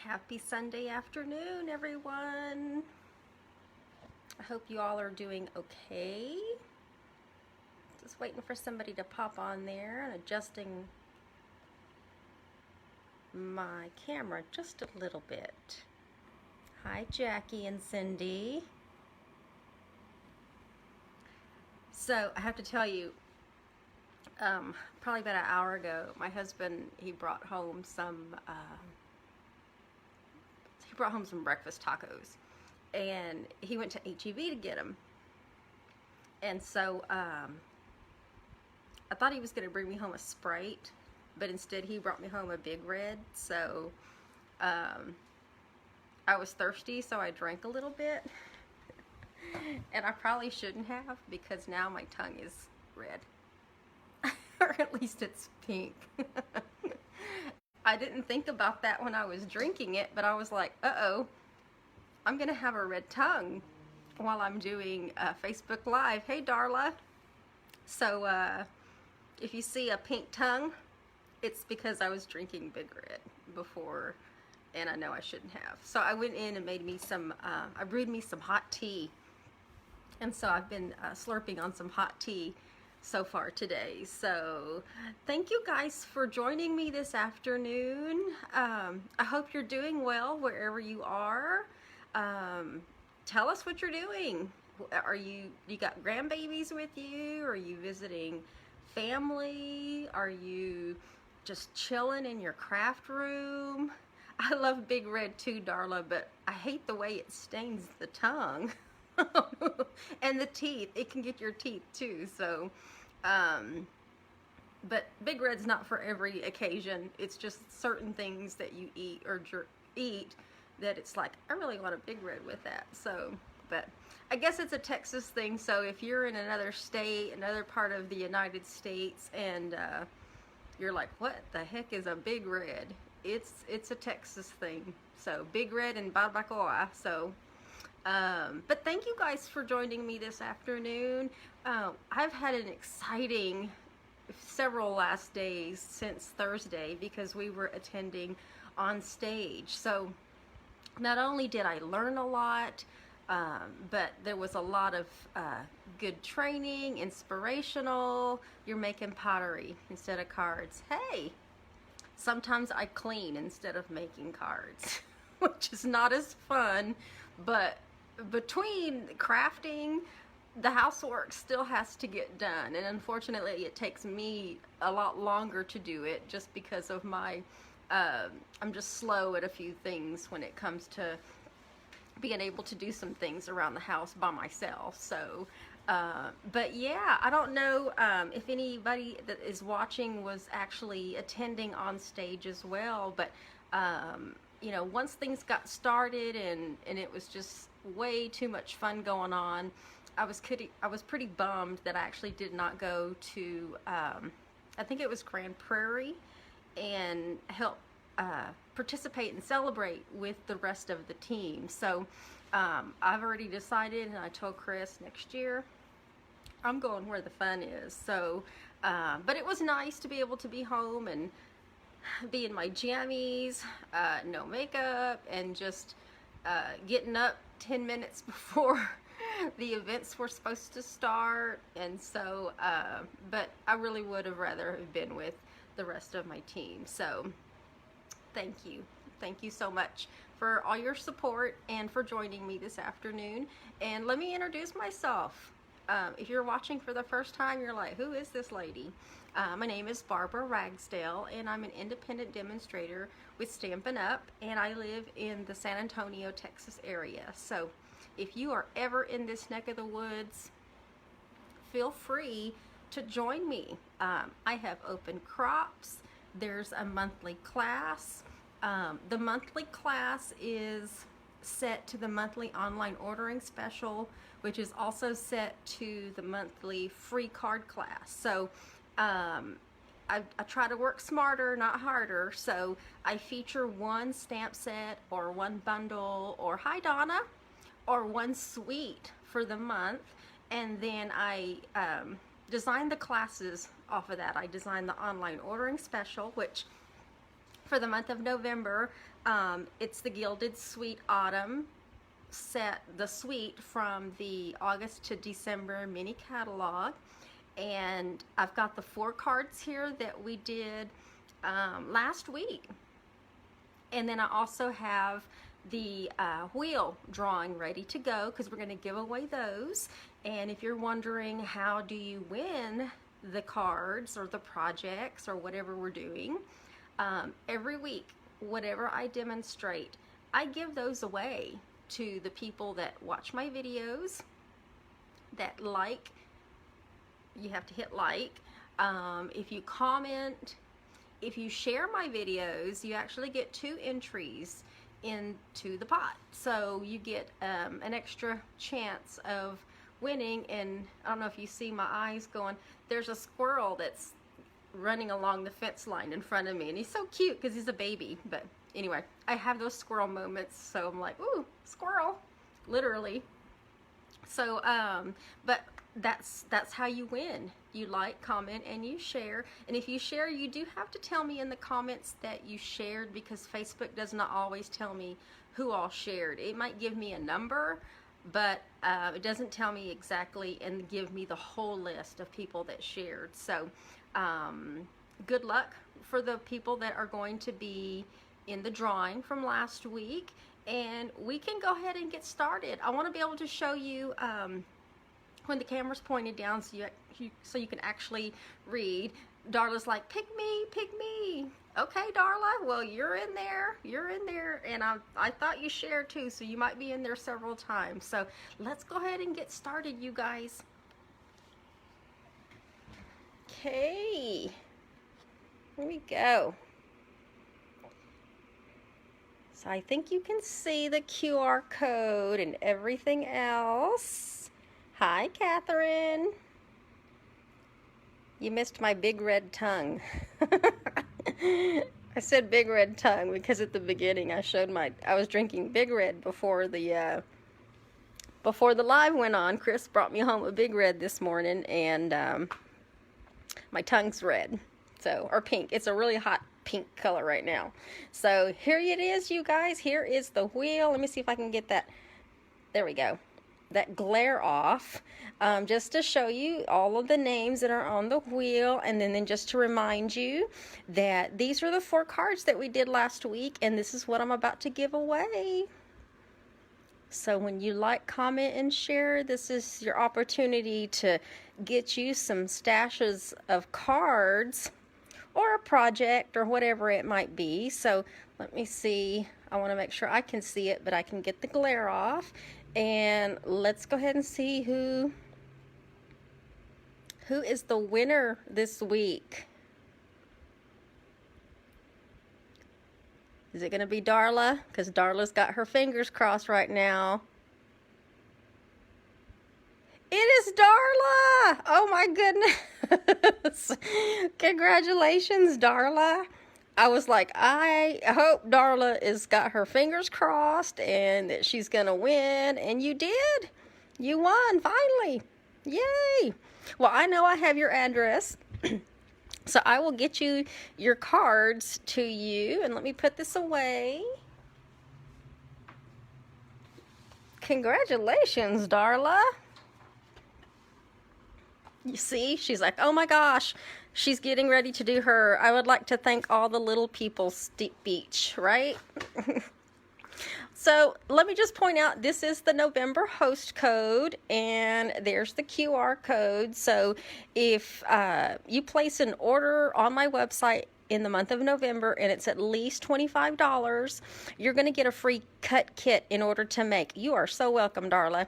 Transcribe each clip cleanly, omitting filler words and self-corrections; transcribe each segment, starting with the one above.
Happy Sunday afternoon, everyone. I hope you all are doing okay. Just waiting for somebody to pop on there and adjusting my camera just a little bit. Hi, Jackie and Cindy. So I have to tell you, probably about an hour ago, my husband, he brought home some breakfast tacos, and he went to HEB to get them. And so I thought he was going to bring me home a Sprite, but instead he brought me home a Big Red. So I was thirsty, so I drank a little bit. And I probably shouldn't have, because now my tongue is red. Or at least it's pink. I didn't think about that when I was drinking it, but I was like, uh-oh, I'm gonna have a red tongue while I'm doing Facebook Live. Hey, Darla. So if you see a pink tongue, it's because I was drinking Big Red before, and I know I shouldn't have. So I went in and made me some, I brewed me some hot tea. And so I've been slurping on some hot tea so far today. So thank you guys for joining me this afternoon. I hope you're doing well wherever you are. Tell us what you're doing. You got grandbabies with you? Are you visiting family? Are you just chilling in your craft room? I love Big Red too, Darla, but I hate the way it stains the tongue. And the teeth. It can get your teeth too. So but Big Red's not for every occasion. It's just certain things that you eat or eat that it's like, I really want a Big Red with that. So, but I guess it's a Texas thing. So if you're in another state, another part of the United States, and you're like, what the heck is a Big Red? It's a Texas thing. So Big Red and barbacoa. So but thank you guys for joining me this afternoon. I've had an exciting several last days since Thursday, because we were attending on stage. So not only did I learn a lot, but there was a lot of good training, inspirational. You're making pottery instead of cards. Hey, sometimes I clean instead of making cards, which is not as fun, but between crafting, the housework still has to get done, and unfortunately it takes me a lot longer to do it, just because of my I'm just slow at a few things when it comes to being able to do some things around the house by myself. So but yeah, I don't know if anybody that is watching was actually attending on stage as well, but you know, once things got started and it was just way too much fun going on, I was pretty bummed that I actually did not go to, I think it was Grand Prairie, and help participate and celebrate with the rest of the team. So I've already decided, and I told Chris next year I'm going where the fun is. So but it was nice to be able to be home and be in my jammies, no makeup, and just getting up 10 minutes before the events were supposed to start. And so but I really would have rather have been with the rest of my team. So thank you so much for all your support and for joining me this afternoon. And let me introduce myself. If you're watching for the first time, you're like, who is this lady? My name is Barbara Ragsdale, and I'm an independent demonstrator with Stampin' Up, and I live in the San Antonio, Texas area. So if you are ever in this neck of the woods, feel free to join me. I have open crops. There's a monthly class. The monthly class is set to the monthly online ordering special, which is also set to the monthly free card class. So I try to work smarter, not harder. So I feature one stamp set or one bundle, or hi Donna, or one suite for the month, and then I design the classes off of that. I design the online ordering special, which for the month of November. It's the Gilded Suite Autumn set, the suite from the August to December mini catalog. And I've got the 4 cards here that we did last week. And then I also have the wheel drawing ready to go because we're going to give away those. And if you're wondering how do you win the cards or the projects or whatever we're doing, every week, whatever I demonstrate, I give those away to the people that watch my videos, that like. You have to hit like. If you comment, if you share my videos, you actually get 2 entries into the pot. So you get an extra chance of winning. And I don't know if you see my eyes going, there's a squirrel that's running along the fence line in front of me, and he's so cute because he's a baby. But anyway, I have those squirrel moments, so I'm like, ooh, squirrel, literally. So but that's how you win. You like, comment, and you share. And if you share, you do have to tell me in the comments that you shared, because Facebook does not always tell me who all shared. It might give me a number, but it doesn't tell me exactly and give me the whole list of people that shared. So good luck for the people that are going to be in the drawing from last week. And we can go ahead and get started. I want to be able to show you when the camera's pointed down so you can actually read. Darla's like, pick me, pick me. Okay, Darla, well, you're in there, and I thought you shared too, so you might be in there several times. So let's go ahead and get started, you guys. Okay, here we go. So I think you can see the QR code and everything else. Hi, Catherine. You missed my big red tongue. I said big red tongue because at the beginning I was drinking Big Red before the live went on. Chris brought me home a Big Red this morning, and my tongue's red, or pink. It's a really hot pink color right now. So here it is, you guys. Here is the wheel. Let me see if I can get that. There we go. That glare off, just to show you all of the names that are on the wheel, and then just to remind you that these are the 4 cards that we did last week, and this is what I'm about to give away. So when you like, comment, and share, this is your opportunity to get you some stashes of cards or a project or whatever it might be. So let me see. I want to make sure I can see it, but I can get the glare off. And let's go ahead and see who is the winner this week. Is it going to be Darla? Because Darla's got her fingers crossed right now. It is Darla! Oh my goodness. Congratulations, Darla. I was like, I hope Darla has got her fingers crossed and that she's going to win. And you did. You won, finally. Yay. Well, I know I have your address. So I will get you your cards to you. And let me put this away. Congratulations, Darla. You see, she's like, oh my gosh, she's getting ready to do her I would like to thank all the little people speech, right? So let me just point out, this is the November host code, and there's the QR code. So if you place an order on my website in the month of November and it's at least $25, you're going to get a free cut kit in order to make. You are so welcome, Darla.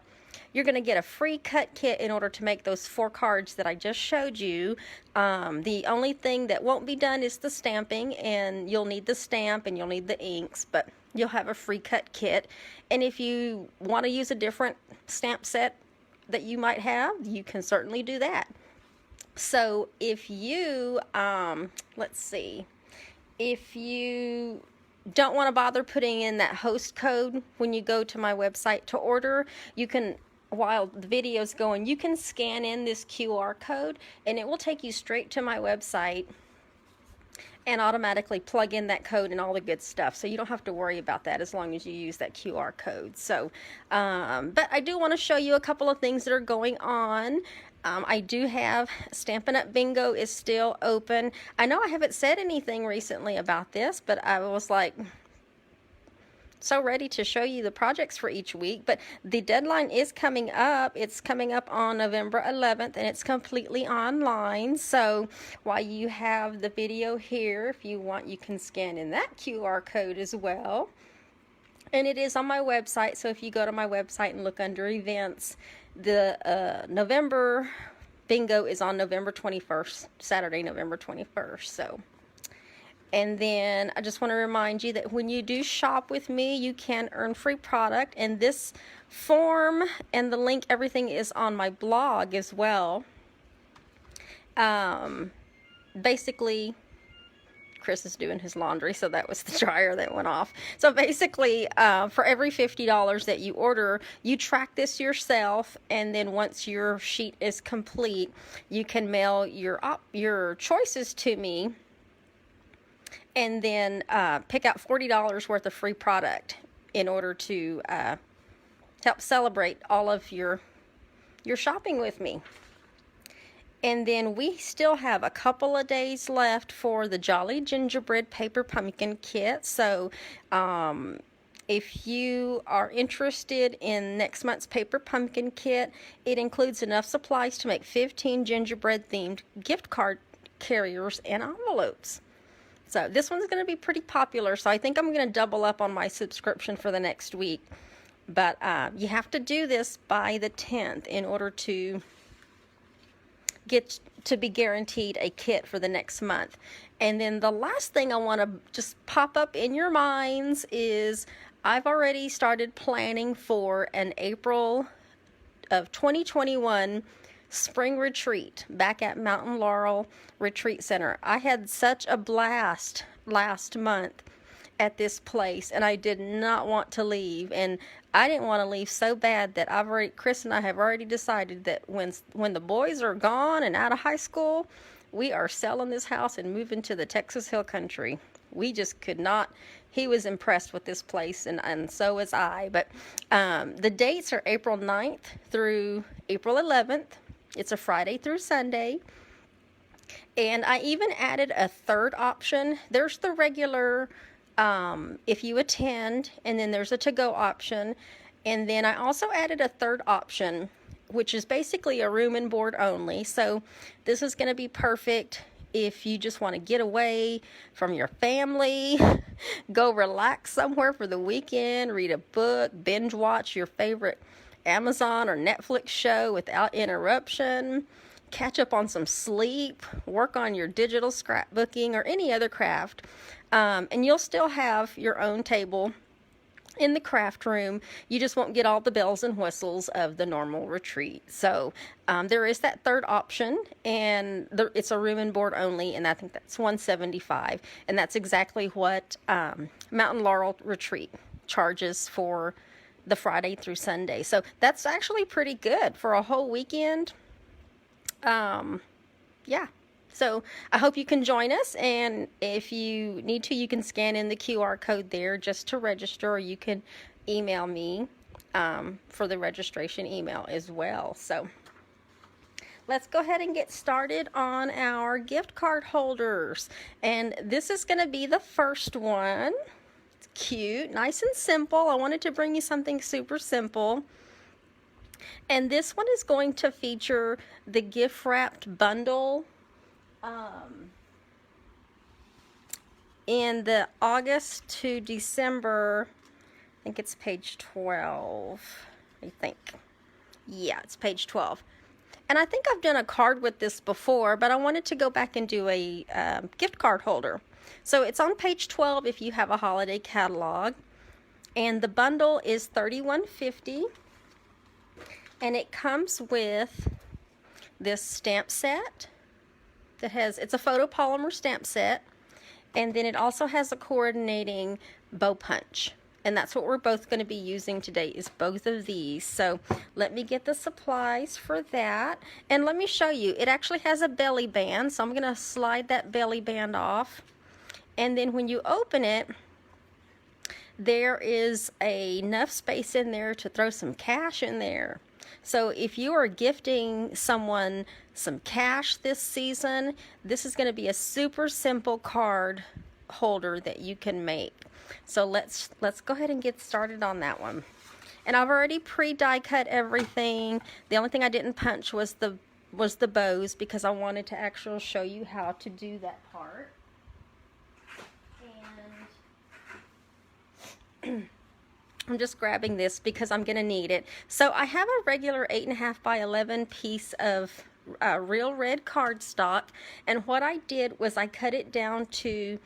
You're going to get a free cut kit in order to make those 4 cards that I just showed you. The only thing that won't be done is the stamping, and you'll need the stamp and you'll need the inks, but you'll have a free cut kit. And if you want to use a different stamp set that you might have, you can certainly do that. So if you, let's see, if you don't want to bother putting in that host code when you go to my website to order, you can, while the video's going, you can scan in this QR code and it will take you straight to my website, and automatically plug in that code and all the good stuff. So you don't have to worry about that as long as you use that QR code. So, but I do want to show you a couple of things that are going on. I do have Stampin' Up! Bingo is still open. I know I haven't said anything recently about this, but I was like so ready to show you the projects for each week. But the deadline is coming up. It's coming up on November 11th, and it's completely online. So while you have the video here, if you want, you can scan in that QR code as well. And it is on my website, so if you go to my website and look under events, the November bingo is on November 21st, Saturday, November 21st. So, and then I just want to remind you that when you do shop with me, you can earn free product. And this form and the link, everything is on my blog as well. Basically, Chris is doing his laundry, so that was the dryer that went off. So basically, for every $50 that you order, you track this yourself, and then once your sheet is complete, you can mail your choices to me, and then pick out $40 worth of free product in order to help celebrate all of your shopping with me. And then we still have a couple of days left for the Jolly Gingerbread Paper Pumpkin Kit. So if you are interested in next month's Paper Pumpkin Kit, it includes enough supplies to make 15 gingerbread themed gift card carriers and envelopes. So this one's going to be pretty popular, so I think I'm going to double up on my subscription for the next week. But you have to do this by the 10th in order to get to be guaranteed a kit for the next month. And then the last thing I want to just pop up in your minds is I've already started planning for an April of 2021 spring retreat back at Mountain Laurel Retreat Center. I had such a blast last month at this place, and I did not want to leave, and I didn't want to leave so bad that Chris and I have already decided that when the boys are gone and out of high school, we are selling this house and moving to the Texas Hill Country. We just could not. He was impressed with this place, and so was I. But the dates are April 9th through April 11th. It's a Friday through Sunday. And I even added a third option. There's the regular if you attend, and then there's a to-go option. And then I also added a third option, which is basically a room and board only. So this is going to be perfect if you just want to get away from your family, go relax somewhere for the weekend, read a book, binge watch your favorite Amazon or Netflix show without interruption, catch up on some sleep, work on your digital scrapbooking or any other craft. And you'll still have your own table in the craft room. You just won't get all the bells and whistles of the normal retreat. So there is that third option, and it's a room and board only, and I think that's $175. And that's exactly what Mountain Laurel Retreat charges for the Friday through Sunday. So that's actually pretty good for a whole weekend. Yeah. So I hope you can join us, and if you need to, you can scan in the QR code there just to register, or you can email me for the registration email as well. So let's go ahead and get started on our gift card holders. And this is going to be the first one. It's cute, nice and simple. I wanted to bring you something super simple. And this one is going to feature the gift wrapped bundle in the August to December, I think it's page 12, I think. Yeah, it's page 12. And I think I've done a card with this before, but I wanted to go back and do a gift card holder. So it's on page 12 if you have a holiday catalog. And the bundle is $31.50. And it comes with this stamp set that it's a photopolymer stamp set, and then it also has a coordinating bow punch, and that's what we're both going to be using today, is both of these. So let me get the supplies for that, and let me show you. It actually has a belly band, so I'm going to slide that belly band off, And then when you open it, there is enough space in there to throw some cash in there. So if you are gifting someone some cash this season, this is going to be a super simple card holder that you can make. So let's go ahead and get started on that one. And I've already pre-die cut everything. The only thing I didn't punch was the bows, because I wanted to actually show you how to do that part. And I'm just grabbing this because I'm going to need it. So I have a regular 8.5 by 11 piece of real red cardstock, and what I did was I cut it down to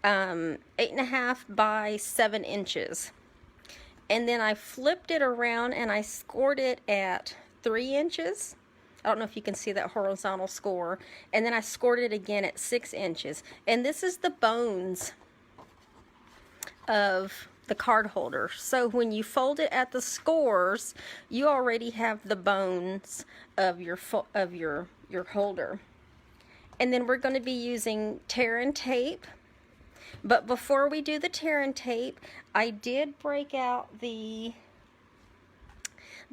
8.5 by 7 inches. And then I flipped it around and I scored it at 3 inches. I don't know if you can see that horizontal score. And then I scored it again at 6 inches. And this is the bones of the card holder. So when you fold it at the scores, you already have the bones of your holder. And then we're going to be using tear and tape. But before we do the tear and tape, I did break out the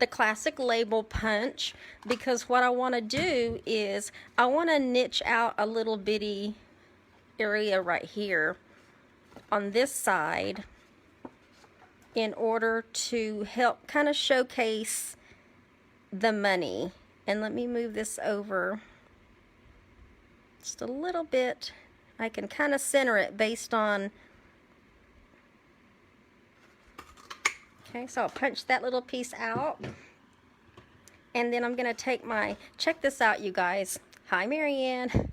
classic label punch, because what I want to do is I want to niche out a little bitty area right here on this side in order to help kind of showcase the money. And let me move this over just a little bit. I can kind of center it based on, okay, so I'll punch that little piece out. And then I'm going to take my, check this out, you guys. Hi, Marianne.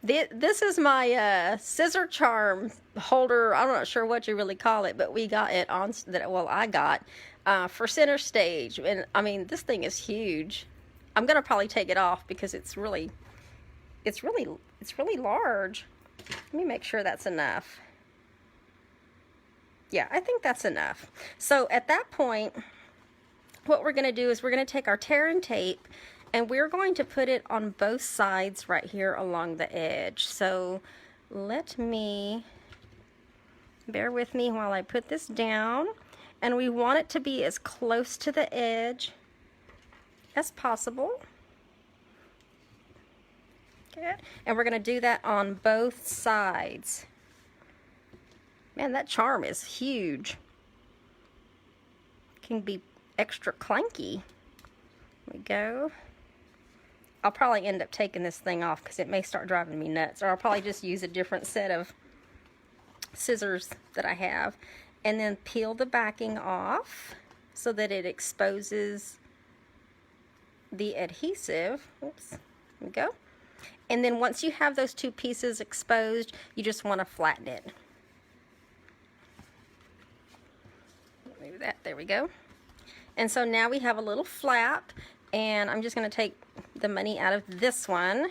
This is my scissor charm holder. I'm not sure what you really call it, but we got it on, well, I got for center stage. And I mean, this thing is huge. I'm going to probably take it off because it's really large. Let me make sure that's enough. Yeah, I think that's enough. So at that point, what we're going to do is we're going to take our tear and tape, and we're going to put it on both sides right here along the edge. So let me, bear with me while I put this down. And we want it to be as close to the edge as possible. Good. And we're going to do that on both sides. Man, that charm is huge. Can be extra clunky. There we go. I'll probably end up taking this thing off because it may start driving me nuts. Or I'll probably just use a different set of scissors that I have. And then peel the backing off so that it exposes the adhesive. Oops. There we go. And then once you have those two pieces exposed, you just want to flatten it. Move that, there we go. And so now we have a little flap, and I'm just going to take the money out of this one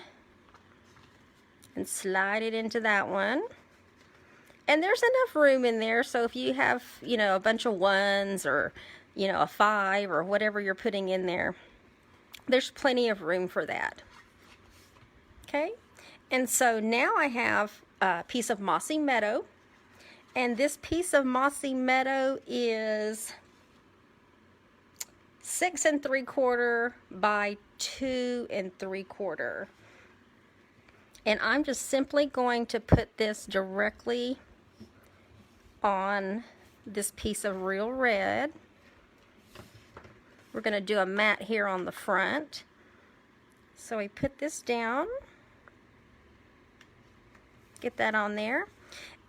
and slide it into that one. And there's enough room in there, so if you have, you know, a bunch of ones or, you know, a 5 or whatever you're putting in there, there's plenty of room for that. Okay, and so now I have a piece of Mossy Meadow, and this piece of Mossy Meadow is 6 3/4 by 2 3/4. And I'm just simply going to put this directly on this piece of real red. We're going to do a mat here on the front. So we put this down. Get that on there.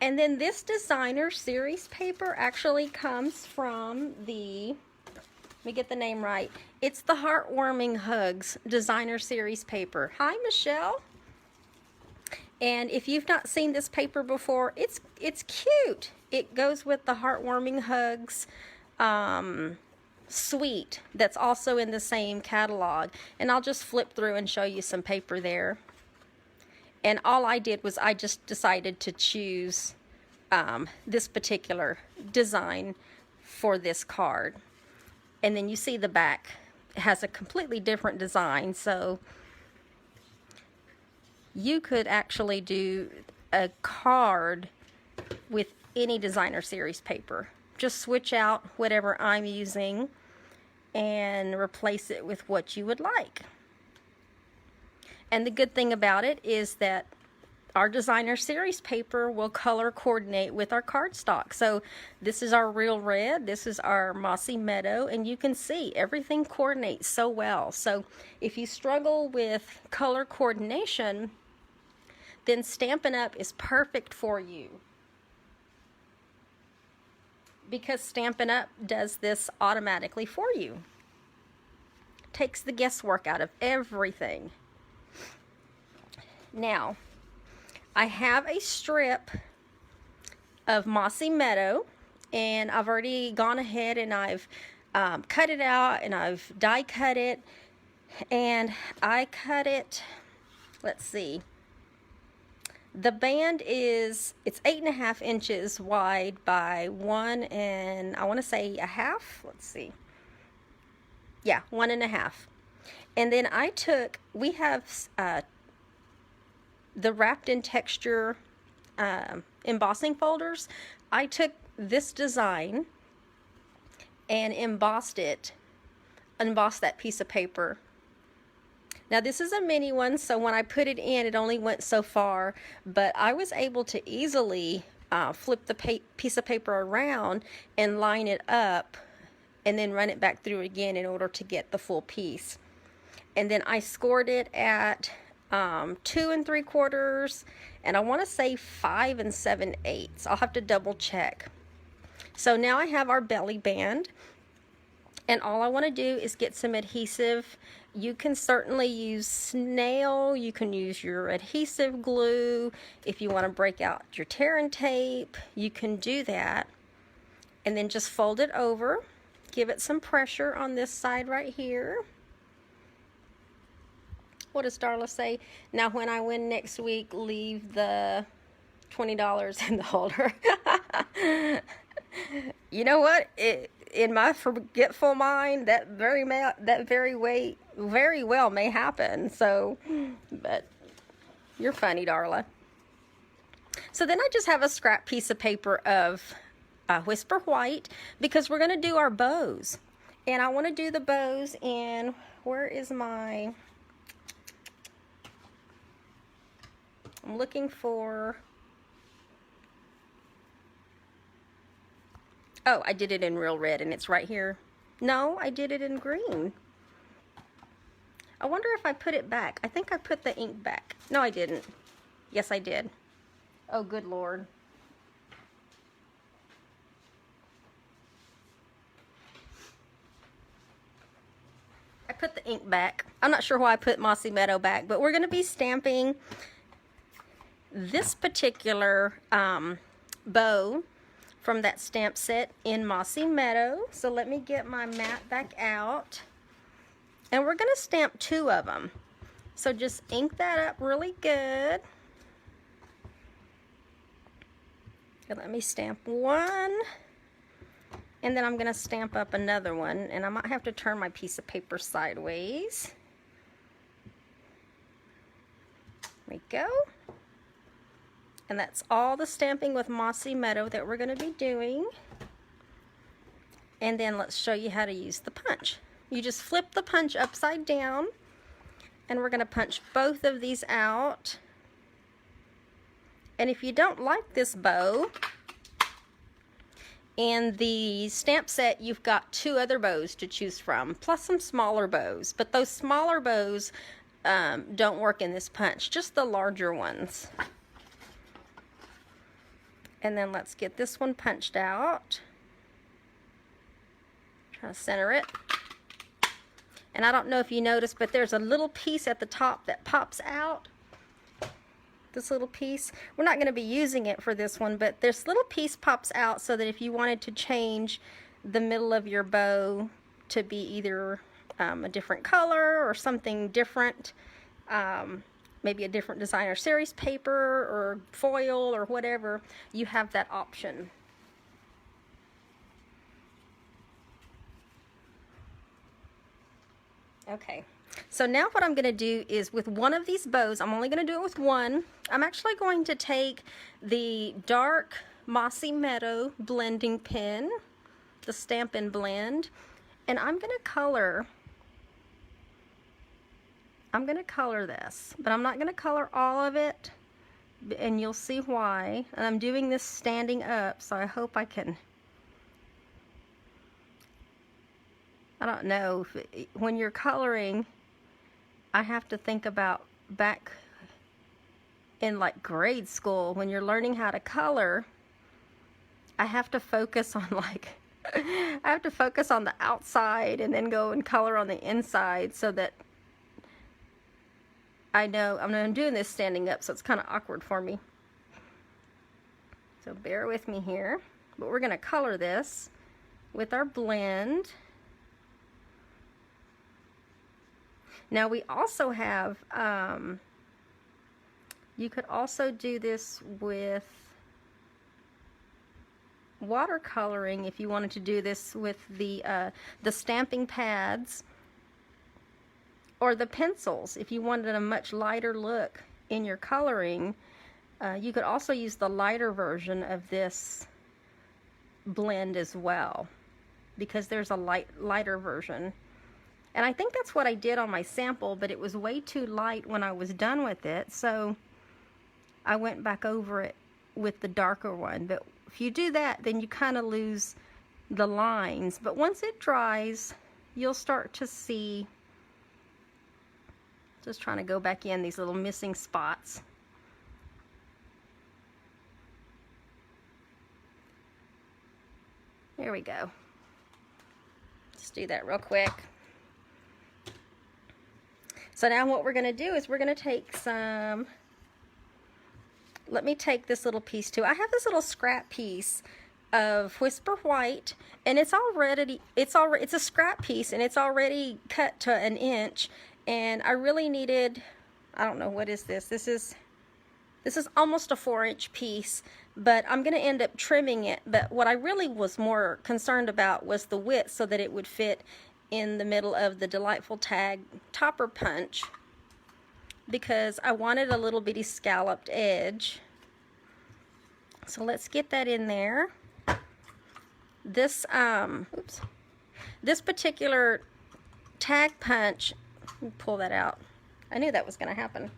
And then this designer series paper actually comes from the, let me get the name right, it's the Heartwarming Hugs designer series paper. Hi, Michelle. And if you've not seen this paper before, it's cute. It goes with the Heartwarming Hugs suite that's also in the same catalog. And I'll just flip through and show you some paper there. And all I did was I just decided to choose this particular design for this card. And then you see the back has a completely different design, so you could actually do a card with any designer series paper. Just switch out whatever I'm using and replace it with what you would like. And the good thing about it is that our designer series paper will color coordinate with our cardstock. So this is our Real Red, this is our Mossy Meadow, and you can see everything coordinates so well. So if you struggle with color coordination, then Stampin' Up! Is perfect for you, because Stampin' Up! Does this automatically for you. Takes the guesswork out of everything. Now, I have a strip of Mossy Meadow, and I've already gone ahead and I've cut it out, and I've die cut it, and I cut it, let's see, the band is, it's 8.5 inches wide by 1 and I want to say a half, let's see, yeah, 1.5. And then I took, we have the wrapped in texture embossing folders. I took this design and embossed that piece of paper. Now this is a mini one, so when I put it in, it only went so far, but I was able to easily flip the piece of paper around and line it up and then run it back through again in order to get the full piece. And then I scored it at 2 3/4, and I want to say 5 7/8. I'll have to double check. So now I have our belly band, and all I want to do is get some adhesive. You can certainly use snail, you can use your adhesive glue. If you want to break out your tear and tape, you can do that. And then just fold it over, give it some pressure on this side right here. What does Darla say? Now when I win next week, leave the $20 in the holder. You know what? In my forgetful mind, that very well may happen. So, but you're funny, Darla. So then I just have a scrap piece of paper of Whisper White, because we're going to do our bows. And I want to do the bows in, where is my... I'm looking for, oh, I did it in Real Red and it's right here. No, I did it in green. I wonder if I put it back. I think I put the ink back. No, I didn't. Yes, I did. Oh, good Lord. I put the ink back. I'm not sure why I put Mossy Meadow back, but we're going to be stamping this particular bow from that stamp set in Mossy Meadow. So let me get my mat back out, and we're going to stamp 2 of them. So just ink that up really good, and let me stamp 1, and then I'm going to stamp up another one, and I might have to turn my piece of paper sideways. There we go. And that's all the stamping with Mossy Meadow that we're going to be doing. And then let's show you how to use the punch. You just flip the punch upside down, and we're going to punch both of these out. And if you don't like this bow, in the stamp set you've got 2 other bows to choose from, plus some smaller bows. But those smaller bows don't work in this punch, just the larger ones. And then let's get this one punched out. Try to center it. And I don't know if you noticed, but there's a little piece at the top that pops out. This little piece. We're not going to be using it for this one, but this little piece pops out so that if you wanted to change the middle of your bow to be either a different color or something different, maybe a different designer series paper or foil or whatever, you have that option. Okay, So now what I'm going to do is with one of these bows, I'm only going to do it with one. I'm actually going to take the dark Mossy Meadow blending pen, the Stampin' blend, and I'm going to color this, but I'm not going to color all of it, and you'll see why. And I'm doing this standing up, so I hope I can. I don't know, when you're coloring, I have to think about back in like grade school when you're learning how to color. I have to focus on like I have to focus on the outside and then go and color on the inside, so that I know I'm doing this standing up, so it's kind of awkward for me. So bear with me here. But we're going to color this with our blend. Now we also have, you could also do this with watercoloring if you wanted to do this with the stamping pads or the pencils. If you wanted a much lighter look in your coloring, you could also use the lighter version of this blend as well, because there's a lighter version. And I think that's what I did on my sample, but it was way too light when I was done with it, so I went back over it with the darker one. But if you do that, then you kind of lose the lines. But once it dries, you'll start to see, just trying to go back in, these little missing spots. There we go. Let's do that real quick. So now what we're going to do is we're going to take some, let me take this little piece too. I have this little scrap piece of Whisper White, and it's a scrap piece, and it's already cut to 1 inch, and I really needed, I don't know, what is this? This is almost a 4-inch piece, but I'm going to end up trimming it. But what I really was more concerned about was the width, so that it would fit in the middle of the Delightful Tag topper punch, because I wanted a little bitty scalloped edge. So let's get that in there. This this particular tag punch, let me pull that out. I knew that was going to happen.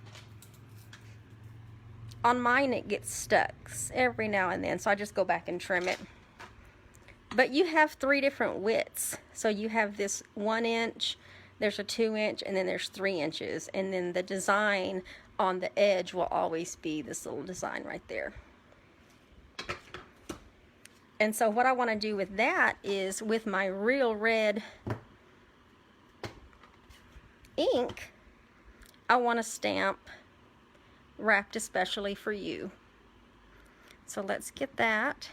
On mine it gets stuck every now and then, so I just go back and trim it. But you have 3 different widths. So you have this 1 inch, there's a 2 inch, and then there's 3 inches. And then the design on the edge will always be this little design right there. And so what I want to do with that is, with my real red ink, I want to stamp Wrapped Especially for You. So let's get that.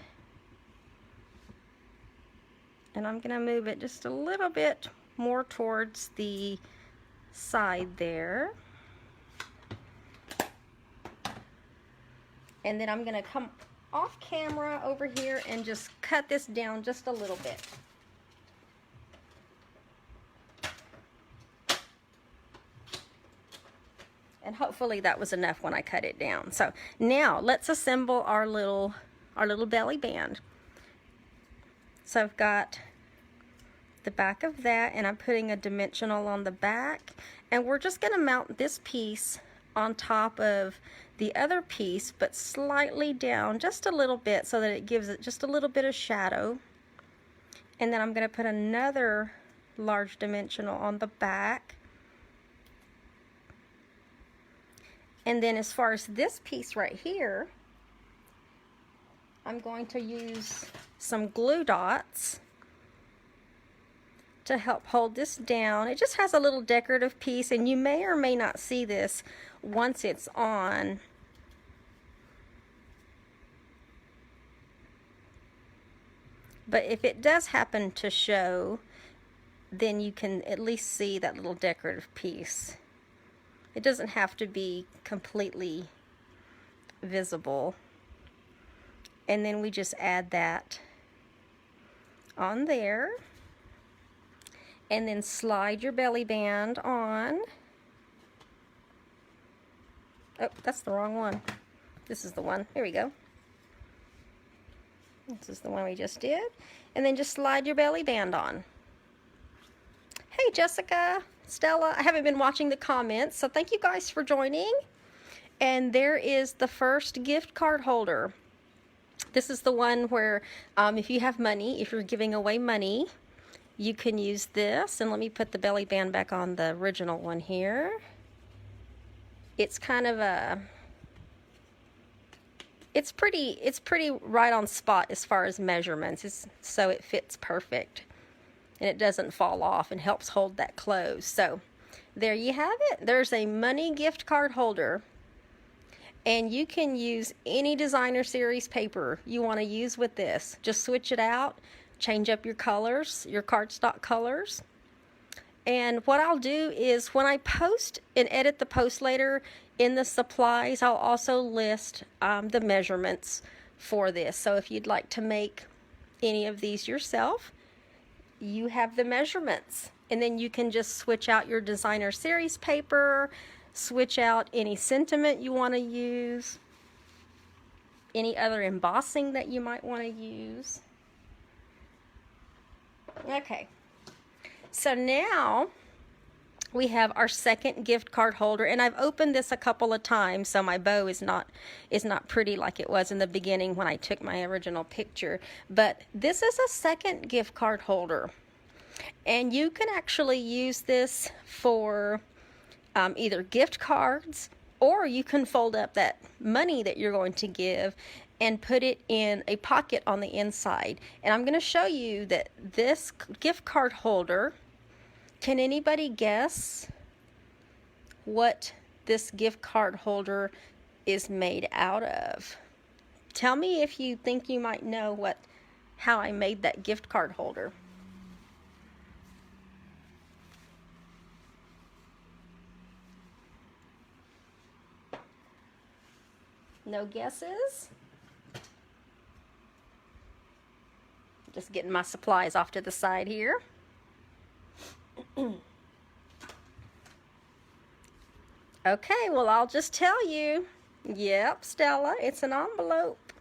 And I'm going to move it just a little bit more towards the side there. And then I'm going to come off camera over here and just cut this down just a little bit. And hopefully that was enough when I cut it down. So now let's assemble our little belly band. So I've got the back of that, and I'm putting a dimensional on the back, and we're just going to mount this piece on top of the other piece, but slightly down just a little bit, so that it gives it just a little bit of shadow. And then I'm going to put another large dimensional on the back. And then as far as this piece right here, I'm going to use some glue dots to help hold this down. It just has a little decorative piece, and you may or may not see this once it's on. But if it does happen to show, then you can at least see that little decorative piece. It doesn't have to be completely visible. And then we just add that on there. and then slide your belly band on. Oh, that's the wrong one. This is the one. Here we go. This is the one we just did. And then just slide your belly band on. Hey, Jessica, Stella, I haven't been watching the comments, so thank you guys for joining. And there is the first gift card holder. This is the one where if you have money, if you're giving away money, you can use this. And let me put the belly band back on the original one here. It's kind of a, it's pretty right on spot as far as measurements, so it fits perfect. And it doesn't fall off and helps hold that closed. So there you have it. There's a money gift card holder. And you can use any designer series paper you want to use with this. Just switch it out, change up your colors, your cardstock colors. And what I'll do is when I post and edit the post later in the supplies, I'll also list the measurements for this. So if you'd like to make any of these yourself, you have the measurements. And then you can just switch out your designer series paper, switch out any sentiment you want to use, any other embossing that you might want to use. Okay, so now we have our second gift card holder, and I've opened this a couple of times, so my bow is not pretty like it was in the beginning when I took my original picture. But this is a second gift card holder, and you can actually use this for either gift cards, or you can fold up that money that you're going to give and put it in a pocket on the inside. And I'm going to show you that this gift card holder, can anybody guess what this gift card holder is made out of? Tell me if you think you might know how I made that gift card holder. No guesses? Just getting my supplies off to the side here. Okay, well, I'll just tell you. Yep, Stella, it's an envelope.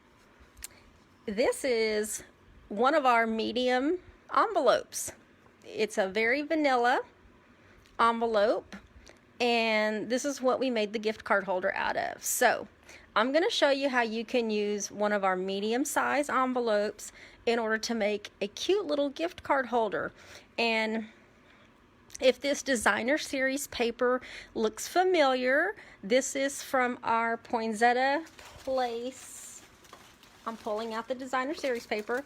This is one of our medium envelopes. It's a very vanilla envelope, and this is what we made the gift card holder out of. So I'm going to show you how you can use one of our medium size envelopes in order to make a cute little gift card holder. And if this designer series paper looks familiar, this is from our Poinsettia Place. I'm pulling out the designer series paper.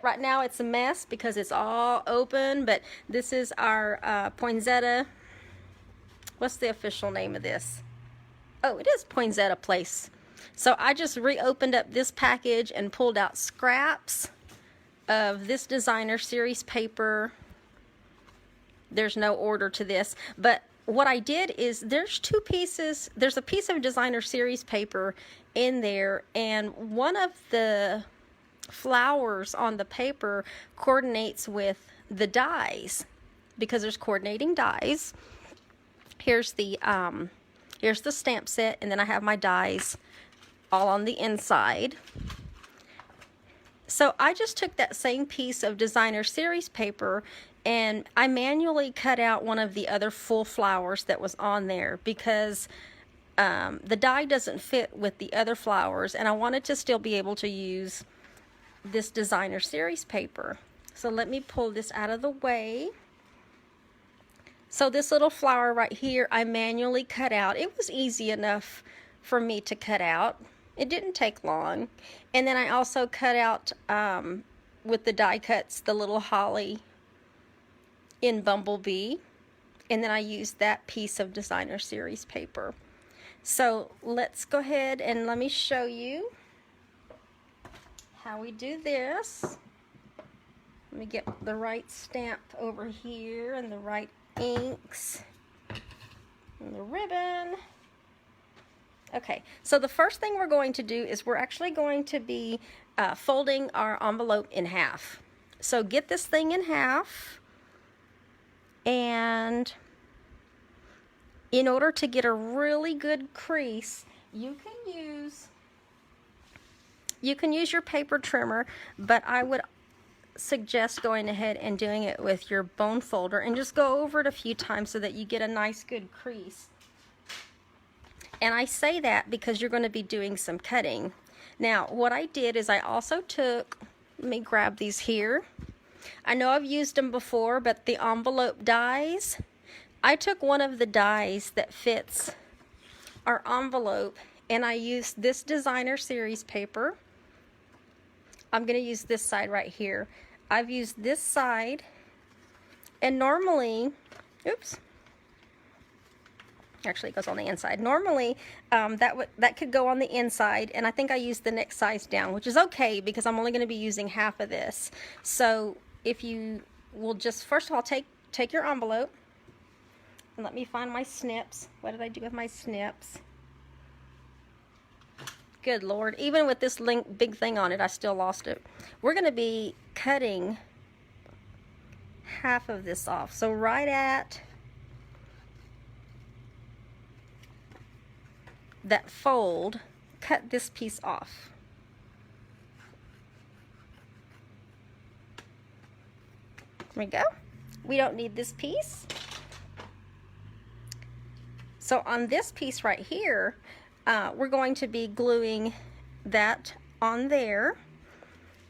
Right now it's a mess because it's all open, but this is our Poinsettia. What's the official name of this? Oh, it is Poinsettia Place. So I just reopened up this package and pulled out scraps of this designer series paper. There's no order to this, but what I did is there's two pieces. There's a piece of designer series paper in there, and one of the flowers on the paper coordinates with the dies because there's coordinating dies. Here's the stamp set, and then I have my dies all on the inside. So I just took that same piece of designer series paper and I manually cut out one of the other full flowers that was on there because the die doesn't fit with the other flowers, and I wanted to still be able to use this designer series paper. So let me pull this out of the way. So this little flower right here, I manually cut out. It was easy enough for me to cut out. It didn't take long. And then I also cut out, with the die cuts, the little holly in Bumblebee. And then I used that piece of designer series paper. So let's go ahead and let me show you how we do this. Let me get the right stamp over here and the right inks and the ribbon. Okay, so the first thing we're going to do is we're actually going to be folding our envelope in half. So get this thing in half, and in order to get a really good crease, you can use your paper trimmer, but I would suggest going ahead and doing it with your bone folder and just go over it a few times so that you get a nice good crease. And I say that because you're going to be doing some cutting. Now, what I did is I also took, let me grab these here. I know I've used them before, but the envelope dies. I took one of the dies that fits our envelope, and I used this designer series paper. I'm going to use this side right here. I've used this side, and normally, oops, actually it goes on the inside. Normally that could go on the inside, and I think I used the next size down, which is okay because I'm only going to be using half of this. So if you will just, first of all, take your envelope, and let me find my snips. What did I do with my snips? Good Lord, even with this big thing on it, I still lost it. We're going to be cutting half of this off. So right at that fold, cut this piece off. There we go. We don't need this piece. So on this piece right here, we're going to be gluing that on there.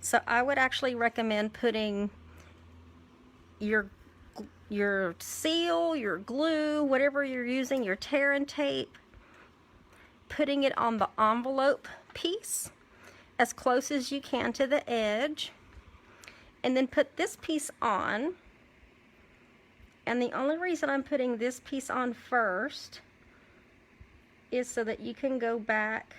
So I would actually recommend putting your seal, your glue, whatever you're using, your tear and tape, putting it on the envelope piece as close as you can to the edge, and then put this piece on. And the only reason I'm putting this piece on first is so that you can go back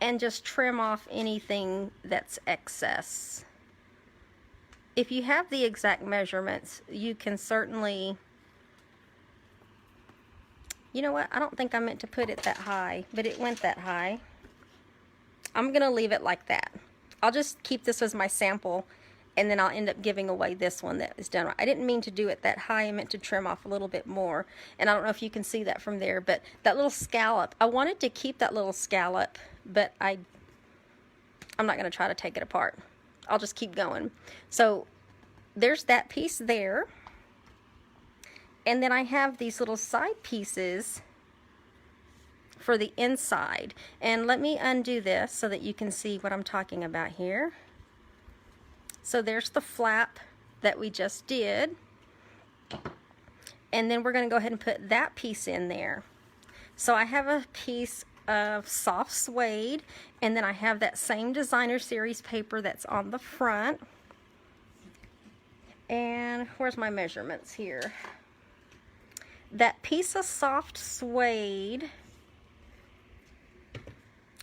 and just trim off anything that's excess. If you have the exact measurements, you can certainly, you know what, I don't think I meant to put it that high, but it went that high. I'm gonna leave it like that. I'll just keep this as my sample, and then I'll end up giving away this one that is done right. I didn't mean to do it that high. I meant to trim off a little bit more. And I don't know if you can see that from there, but that little scallop, I wanted to keep that little scallop, but I'm not going to try to take it apart. I'll just keep going. So there's that piece there. And then I have these little side pieces for the inside. And let me undo this so that you can see what I'm talking about here. So there's the flap that we just did. And then we're going to go ahead and put that piece in there. So I have a piece of soft suede, and then I have that same designer series paper that's on the front. And where's my measurements here? That piece of soft suede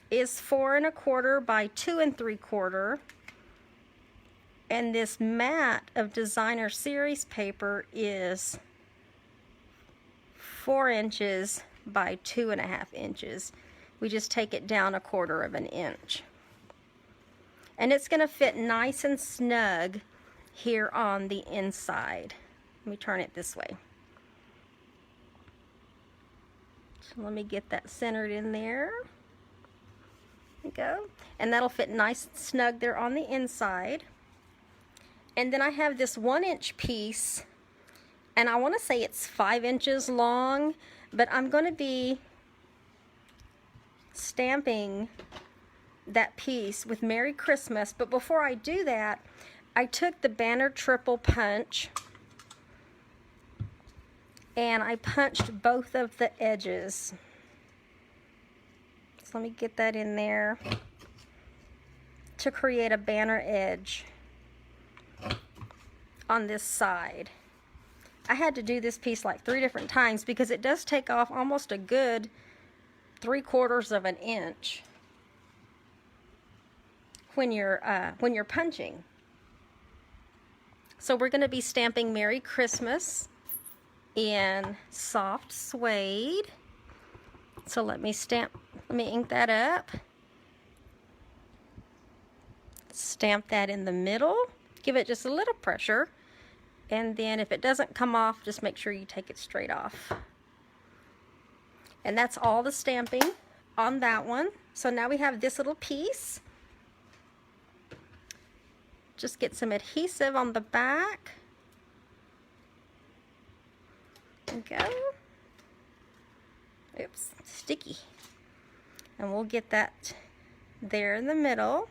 is 4 1/4 by 2 3/4. And this mat of designer series paper is 4 inches by 2.5 inches. We just take it down 1/4 inch. And it's going to fit nice and snug here on the inside. Let me turn it this way. So let me get that centered in there. There we go. And that'll fit nice and snug there on the inside. And then I have this 1 inch piece, and I want to say it's 5 inches long, but I'm going to be stamping that piece with Merry Christmas. But before I do that, I took the banner triple punch and I punched both of the edges. So let me get that in there to create a banner edge on this side. I had to do this piece like 3 different times because it does take off almost a good 3/4 inch when you're punching. So we're going to be stamping Merry Christmas in soft suede. So let me ink that up. Stamp that in the middle, give it just a little pressure, and then if it doesn't come off, just make sure you take it straight off. And that's all the stamping on that one. So now we have this little piece. Just get some adhesive on the back. There we go. Oops, sticky. And we'll get that there in the middle.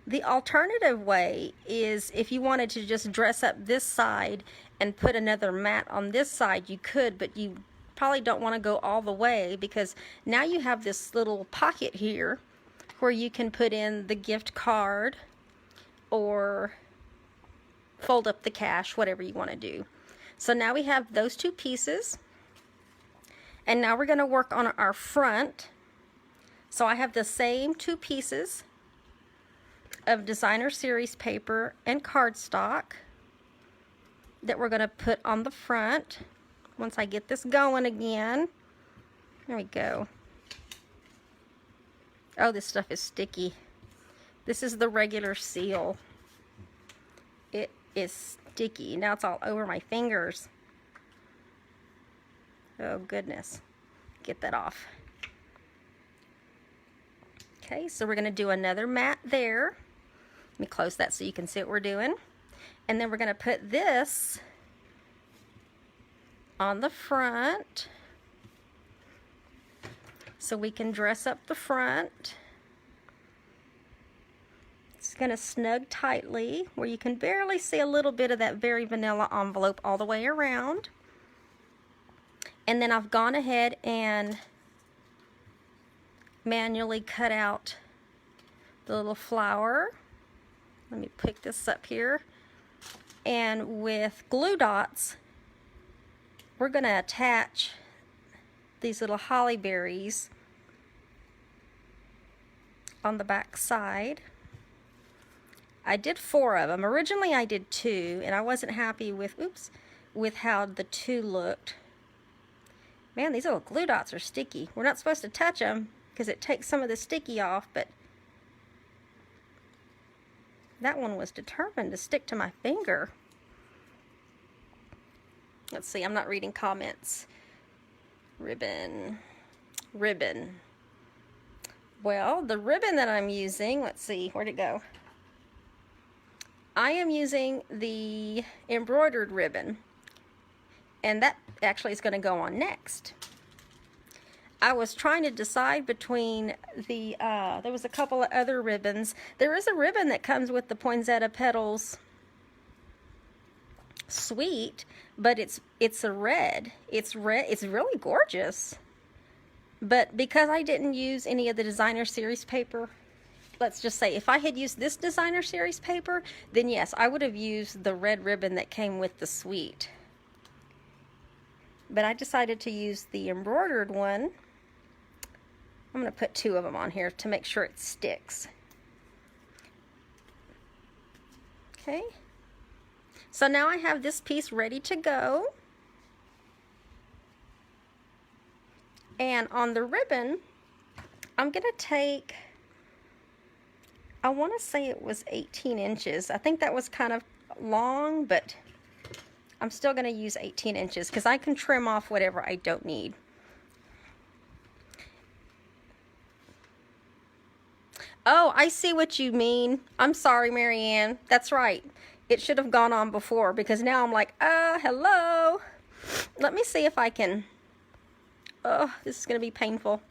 The alternative way is if you wanted to just dress up this side and put another mat on this side, you could, but you probably don't want to go all the way, because now you have this little pocket here where you can put in the gift card or fold up the cash, whatever you want to do. So now we have those two pieces, and now we're going to work on our front. So I have the same two pieces of designer series paper and cardstock that we're going to put on the front. Once I get this going again, there we go. Oh, this stuff is sticky. This is the regular seal. It is sticky. Now it's all over my fingers. Oh goodness. Get that off. Okay, so we're going to do another mat there. Let me close that so you can see what we're doing. And then we're going to put this on the front so we can dress up the front. It's going to snug tightly where you can barely see a little bit of that very vanilla envelope all the way around. And then I've gone ahead and manually cut out the little flower. Let me pick this up here. And with glue dots, we're going to attach these little holly berries on the back side. I did 4 of them. Originally I did 2, and I wasn't happy with, with how the 2 looked. Man, these little glue dots are sticky. We're not supposed to touch them because it takes some of the sticky off, but that one was determined to stick to my finger. Let's see, I'm not reading comments. Ribbon. Well, the ribbon that I'm using, let's see, where'd it go? I am using the embroidered ribbon, and that actually is going to go on next. I was trying to decide between the, there was a couple of other ribbons. There is a ribbon that comes with the Poinsettia Petals Suite, but it's a red. It's red. It's really gorgeous. But because I didn't use any of the designer series paper, let's just say if I had used this designer series paper, then yes, I would have used the red ribbon that came with the suite. But I decided to use the embroidered one. I'm going to put 2 of them on here to make sure it sticks. Okay. So now I have this piece ready to go. And on the ribbon, I'm going to take, I want to say it was 18 inches. I think that was kind of long, but I'm still going to use 18 inches because I can trim off whatever I don't need. Oh, I see what you mean. I'm sorry, Marianne. That's right. It should have gone on before, because now I'm like, hello. Let me see if I can. Oh, this is going to be painful.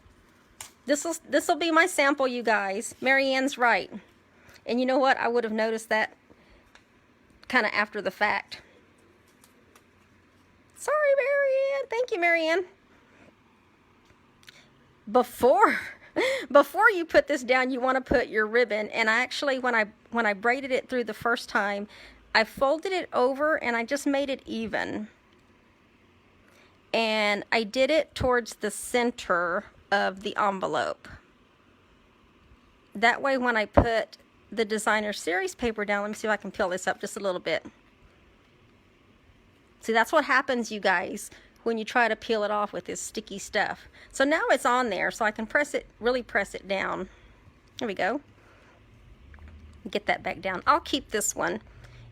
This will be my sample, you guys. Marianne's right. And you know what? I would have noticed that kind of after the fact. Sorry, Marianne. Thank you, Marianne. Before you put this down, you want to put your ribbon. And I actually, when I braided it through the first time, I folded it over and I just made it even. And I did it towards the center of the envelope. That way when I put the designer series paper down, let me see if I can peel this up just a little bit. See, that's what happens, you guys, when you try to peel it off with this sticky stuff. So now it's on there, so I can press it, really press it down. There we go. Get that back down. I'll keep this one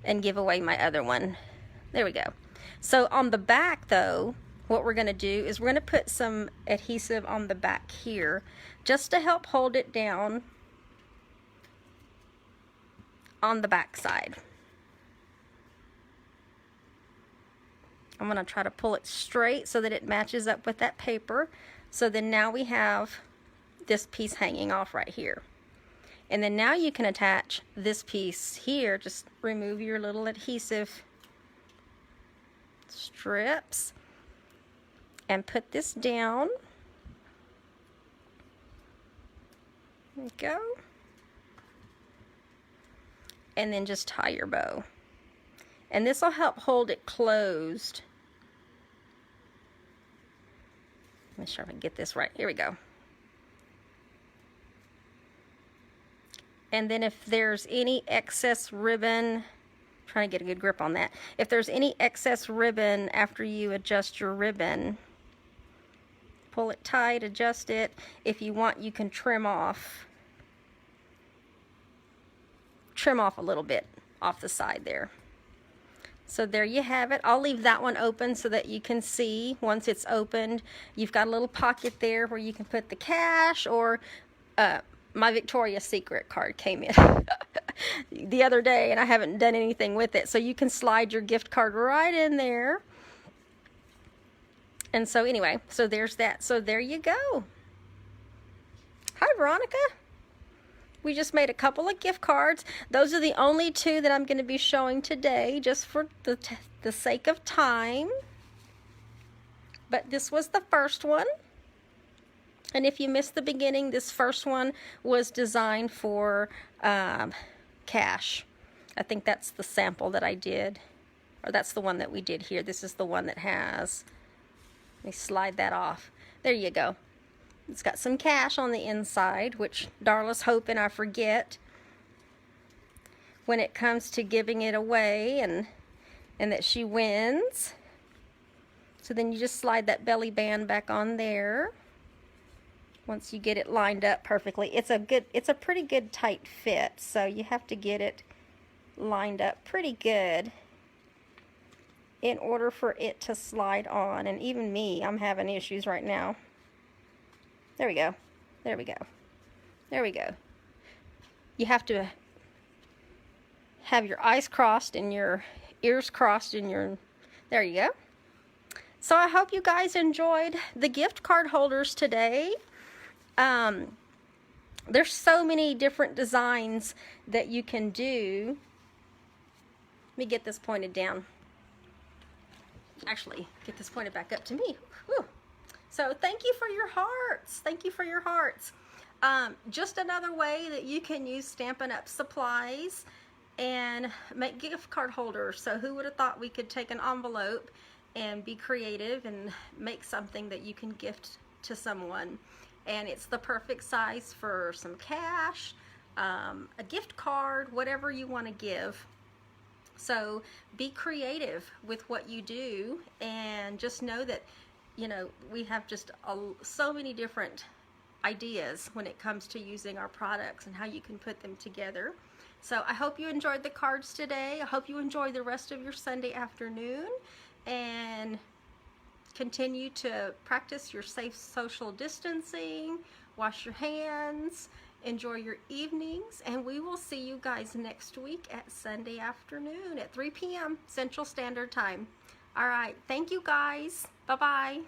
and give away my other one. There we go. So on the back though, what we're going to do is we're going to put some adhesive on the back here just to help hold it down on the back side. I'm going to try to pull it straight so that it matches up with that paper. So then now we have this piece hanging off right here. And then now you can attach this piece here. Just remove your little adhesive strips and put this down. There we go. And then just tie your bow. And this will help hold it closed. Make sure I can get this right. Here we go. And then if there's any excess ribbon, trying to get a good grip on that. If there's any excess ribbon after you adjust your ribbon, pull it tight, adjust it. If you want, you can trim off a little bit off the side there. So there you have it. I'll leave that one open so that you can see once it's opened. You've got a little pocket there where you can put the cash, or my Victoria's Secret card came in the other day and I haven't done anything with it. So you can slide your gift card right in there. And so anyway, so there's that. So there you go. Hi, Veronica. We just made a couple of gift cards. Those are the only two that I'm going to be showing today, just for the sake of time. But this was the first one. And if you missed the beginning, this first one was designed for cash. I think that's the sample that I did. Or that's the one that we did here. This is the one that has... Let me slide that off. There you go. It's got some cash on the inside, which Darla's hoping I forget when it comes to giving it away, and that she wins. So then you just slide that belly band back on there once you get it lined up perfectly. It's a pretty good tight fit, so you have to get it lined up pretty good in order for it to slide on. And even me, I'm having issues right now. There we go. There we go. There we go. You have to have your eyes crossed and your ears crossed and your... There you go. So I hope you guys enjoyed the gift card holders today. There's so many different designs that you can do. Let me get this pointed down. Actually, get this pointed back up to me. Whew. So thank you for your hearts. Thank you for your hearts. Just another way that you can use Stampin' Up! Supplies and make gift card holders. So who would have thought we could take an envelope and be creative and make something that you can gift to someone. And it's the perfect size for some cash, a gift card, whatever you want to give. So be creative with what you do, and just know that, you know, we have just so many different ideas when it comes to using our products and how you can put them together. So I hope you enjoyed the cards today. I hope you enjoy the rest of your Sunday afternoon, and continue to practice your safe social distancing, wash your hands, enjoy your evenings, and we will see you guys next week at Sunday afternoon at 3 p.m. Central Standard Time. All right, thank you guys. Bye-bye.